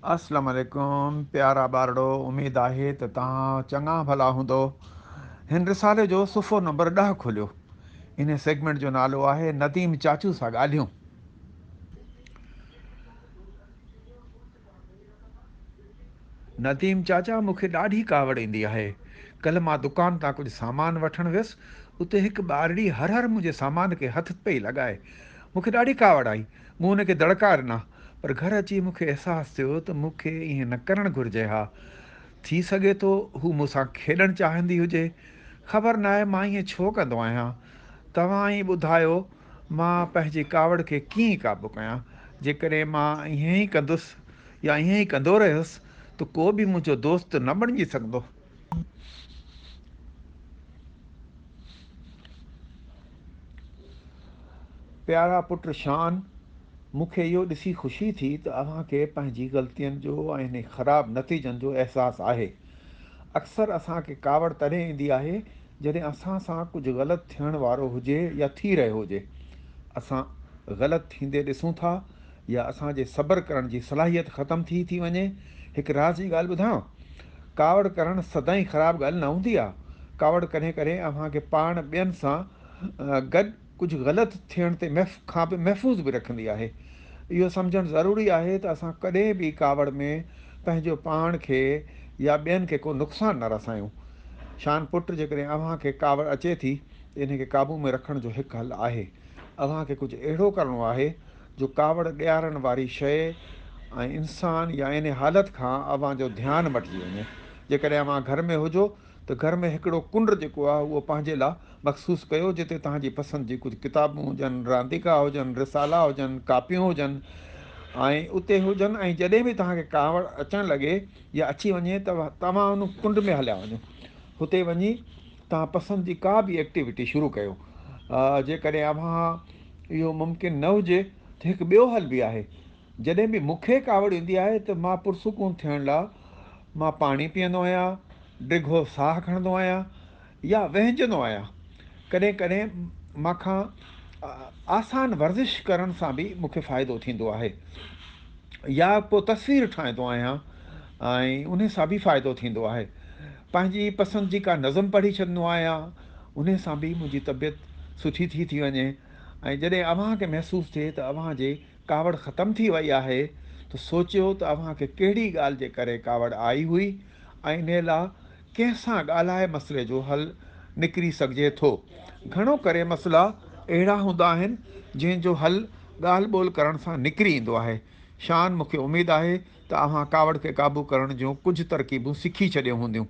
अस्सलाम वालेकुम प्यारा ॿारड़ो, उमेद आहे त तव्हां चङा भला हूंदो। हिन रिसाले जो सुफ़ो नंबर 10 खोलियो। इन सेगमेंट जो नालो आहे नदीम चाचू सां ॻाल्हियूं। नदीम चाचा, मूंखे ॾाढी कावड़ ईंदी आहे। कल्ह मां दुकान तां कुझु सामान वठणु वियुसि। उते हिकु ॿारड़ी हर मुंहिंजे सामान खे हथु पई लॻाए। मूंखे ॾाढी कावड़ आई। मूं हुनखे दड़का ॾिना, पर घर अची मूंखे अहसासु थियो त मूंखे ईअं न करणु घुरिजे हा। थी सघे थो हू मूंसां खेॾणु चाहींदी हुजे। ख़बर न आहे मां ईअं छो कंदो आहियां। तव्हां ई ॿुधायो मां पंहिंजी कावड़ खे कीअं क़ाबू कयां। जेकॾहिं मां ईअं ई कंदुसि या ईअं ई कंदो रहियुसि त को बि मुंहिंजो दोस्त न बणिजी सघंदो। प्यारा पुट शान, मूंखे इहो ॾिसी ख़ुशी थी त अव्हांखे पंहिंजी ग़लतियुनि जो ऐं इन ख़राबु नतीजनि जो अहसासु आहे। अक्सर असांखे कावड़ तॾहिं ईंदी आहे जॾहिं असां सां कुझु ग़लति थियण वारो हुजे या थी रहियो हुजे। असां ग़लति थींदे ॾिसूं था या असांजे सब्र करण जी सलाहियत ख़तमु थी वञे। हिकु राज़ जी ॻाल्हि ॿुधायांव, कावड़ करणु सदाईं ख़राबु ॻाल्हि न हूंदी आहे। कावड़ कॾहिं कॾहिं अव्हांखे पाण ॿियनि सां गॾु कुझु ग़लति थियण ते खां बि महफ़ूज़ बि रखंदी आहे। इहो सम्झणु ज़रूरी आहे त असां कॾहिं बि कावड़ में पंहिंजो पाण खे या ॿियनि खे को नुक़सानु न रसायूं। शान पुट, जेकॾहिं अव्हांखे कावड़ अचे थी त इनखे क़ाबू में रखण जो हिकु हलु आहे। अव्हांखे कुझु अहिड़ो करिणो आहे जो कावड़ ॾियारण वारी शइ ऐं इंसानु या इन हालति खां अव्हांजो ध्यानु मटिजी वञे। जेकॾहिं अव्हां घर में हुजो त घर में हिकिड़ो कुंड जेको आहे उहो पंहिंजे लाइ मख़सूसु कयो, जिते तव्हांजी पसंदि जी कुझु किताबूं हुजनि, रांदीका हुजनि, रिसाला हुजनि, कापियूं हुजनि ऐं उते हुजनि। ऐं जॾहिं बि तव्हांखे कावड़ अचणु लॻे या अची वञे त तव्हां उन कुंड में हलिया वञो। हुते वञी तव्हां पसंदि जी का बि एक्टिविटी शुरू कयो। जेकॾहिं अव्हां इहो मुमकिन न हुजे त हिकु ॿियो हल बि आहे। जॾहिं बि मूंखे कावड़ ईंदी आहे त मां पुरसुकून थियण लाइ मां पाणी पीअंदो आहियां, डिघो साहु खणंदो आहियां या विहंजंदो आहियां। कॾहिं कॾहिं मूंखां आसान वर्ज़िश करण सां बि मूंखे फ़ाइदो थींदो आहे। या पोइ तस्वीर ठाहींदो आहियां ऐं उन सां बि फ़ाइदो थींदो आहे। पंहिंजी पसंदि जी का नज़म पढ़ी छॾंदो आहियां, उन सां बि मुंहिंजी तबियत सुठी थी वञे। ऐं जॾहिं अव्हांखे महसूसु थिए त अव्हांजे कावड़ ख़तमु थी वई आहे त सोचियो त अव्हांखे कहिड़ी ॻाल्हि जे करे कावड़ आई हुई ऐं इन लाइ कंहिंसां ॻाल्हाए मसइले जो हलु निकिरी सघिजे थो। घणो करे मसइला अहिड़ा हूंदा आहिनि जंहिंजो हलु ॻाल्हि ॿोल करण सां निकिरी ईंदो आहे। शान, मूंखे उमेदु आहे त अव्हां कावड़ खे क़ाबू करण जूं कुझु तरक़ीबूं सिखी छॾियूं हूंदियूं।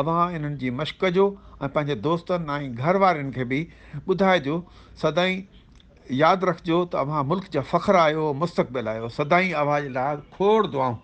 अव्हां इन्हनि जी मश्क़ कजो ऐं पंहिंजे दोस्तनि ऐं घर वारनि खे बि ॿुधाइजो। सदाईं यादि रखिजो त अव्हां मुल्क जा फ़ख़्रु आहियो, मुस्तक़बिल आहियो। सदाईं अव्हां जे लाइ खोड़ दुआऊं।